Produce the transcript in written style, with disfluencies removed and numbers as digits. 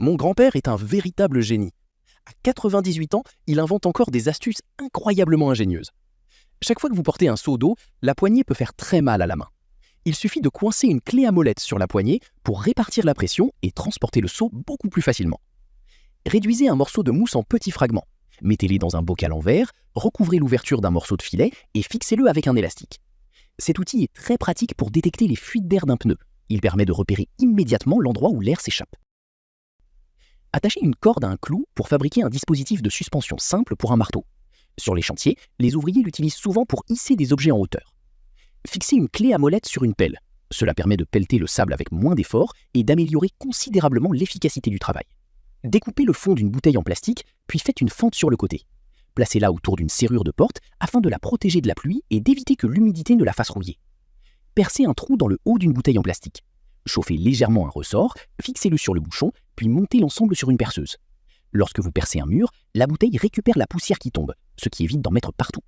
Mon grand-père est un véritable génie. À 98 ans, il invente encore des astuces incroyablement ingénieuses. Chaque fois que vous portez un seau d'eau, la poignée peut faire très mal à la main. Il suffit de coincer une clé à molette sur la poignée pour répartir la pression et transporter le seau beaucoup plus facilement. Réduisez un morceau de mousse en petits fragments. Mettez-les dans un bocal en verre, recouvrez l'ouverture d'un morceau de filet et fixez-le avec un élastique. Cet outil est très pratique pour détecter les fuites d'air d'un pneu. Il permet de repérer immédiatement l'endroit où l'air s'échappe. Attachez une corde à un clou pour fabriquer un dispositif de suspension simple pour un marteau. Sur les chantiers, les ouvriers l'utilisent souvent pour hisser des objets en hauteur. Fixez une clé à molette sur une pelle. Cela permet de pelleter le sable avec moins d'effort et d'améliorer considérablement l'efficacité du travail. Découpez le fond d'une bouteille en plastique, puis faites une fente sur le côté. Placez-la autour d'une serrure de porte afin de la protéger de la pluie et d'éviter que l'humidité ne la fasse rouiller. Percez un trou dans le haut d'une bouteille en plastique. Chauffez légèrement un ressort, fixez-le sur le bouchon, puis montez l'ensemble sur une perceuse. Lorsque vous percez un mur, la bouteille récupère la poussière qui tombe, ce qui évite d'en mettre partout.